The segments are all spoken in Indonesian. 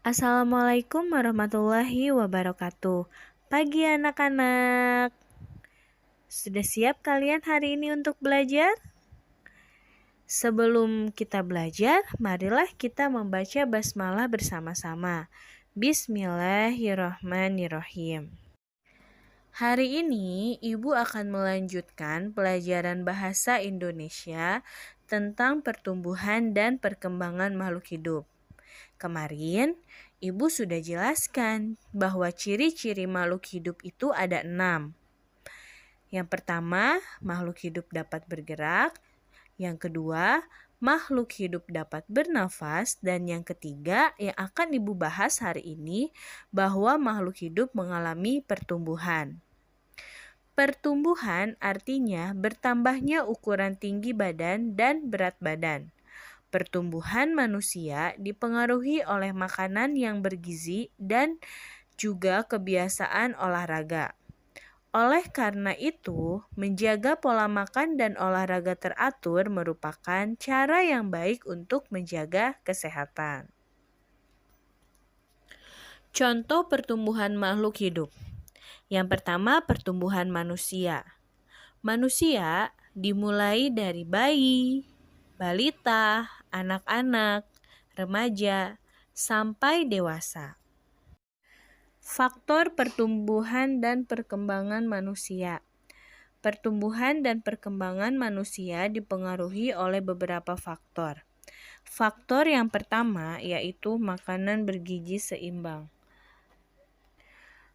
Assalamualaikum warahmatullahi wabarakatuh. Pagi anak-anak. Sudah siap kalian hari ini untuk belajar? Sebelum kita belajar, marilah kita membaca basmalah bersama-sama. Bismillahirrahmanirrahim. Hari ini Ibu akan melanjutkan pelajaran bahasa Indonesia tentang pertumbuhan dan perkembangan makhluk hidup. Kemarin, Ibu sudah jelaskan bahwa ciri-ciri makhluk hidup itu ada 6. Yang pertama, makhluk hidup dapat bergerak. Yang kedua, makhluk hidup dapat bernafas. Dan yang ketiga, yang akan Ibu bahas hari ini, bahwa makhluk hidup mengalami pertumbuhan. Pertumbuhan artinya bertambahnya ukuran tinggi badan dan berat badan. Pertumbuhan manusia dipengaruhi oleh makanan yang bergizi dan juga kebiasaan olahraga. Oleh karena itu, menjaga pola makan dan olahraga teratur merupakan cara yang baik untuk menjaga kesehatan. Contoh pertumbuhan makhluk hidup. Yang pertama, pertumbuhan manusia. Manusia dimulai dari bayi, balita, anak-anak, remaja, sampai dewasa. Faktor pertumbuhan dan perkembangan manusia. Pertumbuhan dan perkembangan manusia dipengaruhi oleh beberapa faktor. Faktor yang pertama yaitu makanan bergizi seimbang.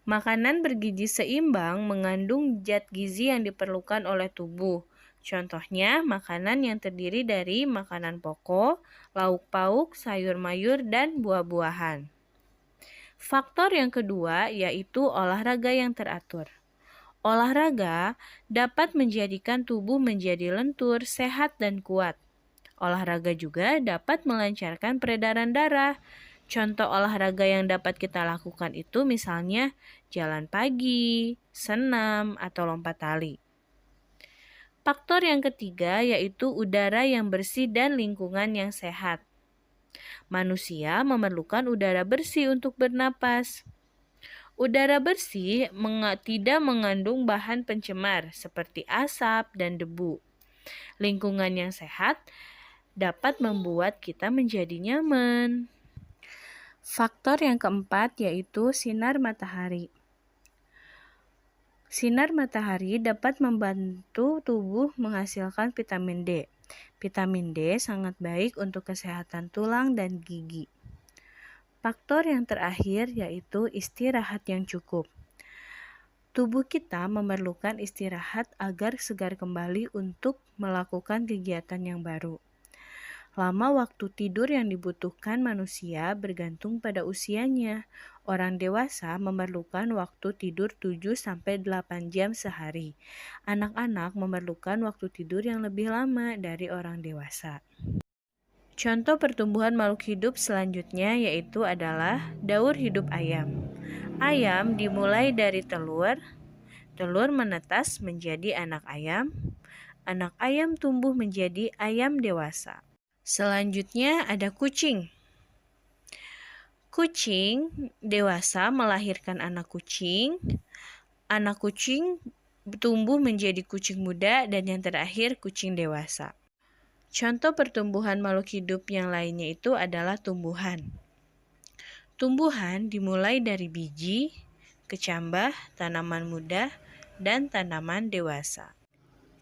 Makanan bergizi seimbang mengandung zat gizi yang diperlukan oleh tubuh. Contohnya, makanan yang terdiri dari makanan pokok, lauk pauk, sayur mayur, dan buah-buahan. Faktor yang kedua yaitu olahraga yang teratur. Olahraga dapat menjadikan tubuh menjadi lentur, sehat, dan kuat. Olahraga juga dapat melancarkan peredaran darah. Contoh olahraga yang dapat kita lakukan itu misalnya jalan pagi, senam, atau lompat tali. Faktor yang ketiga yaitu udara yang bersih dan lingkungan yang sehat. Manusia memerlukan udara bersih untuk bernapas. Udara bersih tidak mengandung bahan pencemar seperti asap dan debu. Lingkungan yang sehat dapat membuat kita menjadi nyaman. Faktor yang keempat yaitu sinar matahari. Sinar matahari dapat membantu tubuh menghasilkan vitamin D. Vitamin D sangat baik untuk kesehatan tulang dan gigi. Faktor yang terakhir yaitu istirahat yang cukup. Tubuh kita memerlukan istirahat agar segar kembali untuk melakukan kegiatan yang baru. Lama waktu tidur yang dibutuhkan manusia bergantung pada usianya. Orang dewasa memerlukan waktu tidur 7-8 jam sehari. Anak-anak memerlukan waktu tidur yang lebih lama dari orang dewasa. Contoh pertumbuhan makhluk hidup selanjutnya yaitu adalah daur hidup ayam. Ayam dimulai dari telur menetas menjadi anak ayam tumbuh menjadi ayam dewasa. Selanjutnya ada kucing. Kucing dewasa melahirkan anak kucing tumbuh menjadi kucing muda, dan yang terakhir kucing dewasa. Contoh pertumbuhan makhluk hidup yang lainnya itu adalah tumbuhan. Tumbuhan dimulai dari biji, kecambah, tanaman muda, dan tanaman dewasa.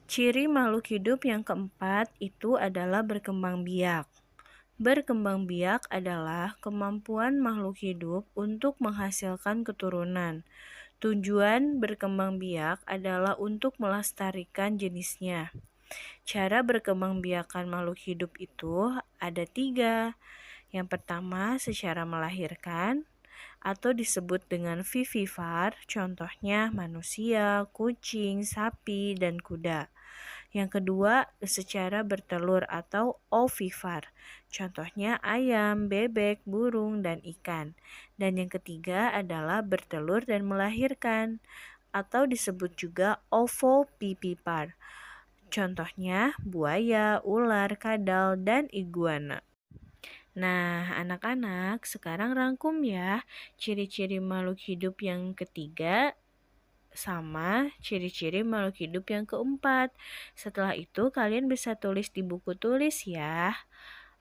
Ciri makhluk hidup yang keempat itu adalah berkembang biak. Berkembang biak adalah kemampuan makhluk hidup untuk menghasilkan keturunan. Tujuan berkembang biak adalah untuk melestarikan jenisnya. Cara berkembang biakan makhluk hidup itu ada 3. Yang pertama secara melahirkan atau disebut dengan vivipar, contohnya manusia, kucing, sapi, dan kuda. Yang kedua, secara bertelur atau ovipar, contohnya ayam, bebek, burung, dan ikan. Dan yang ketiga adalah bertelur dan melahirkan, atau disebut juga ovovivipar, contohnya buaya, ular, kadal, dan iguana. Nah, anak-anak, sekarang rangkum ya ciri-ciri makhluk hidup yang ketiga sama ciri-ciri makhluk hidup yang keempat. Setelah itu, kalian bisa tulis di buku tulis ya.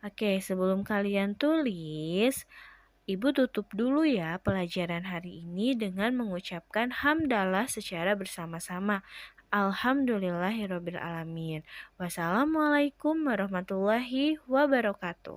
Oke, sebelum kalian tulis, Ibu tutup dulu ya pelajaran hari ini dengan mengucapkan hamdalah secara bersama-sama. Alhamdulillahirrabbilalamin. Wassalamualaikum warahmatullahi wabarakatuh.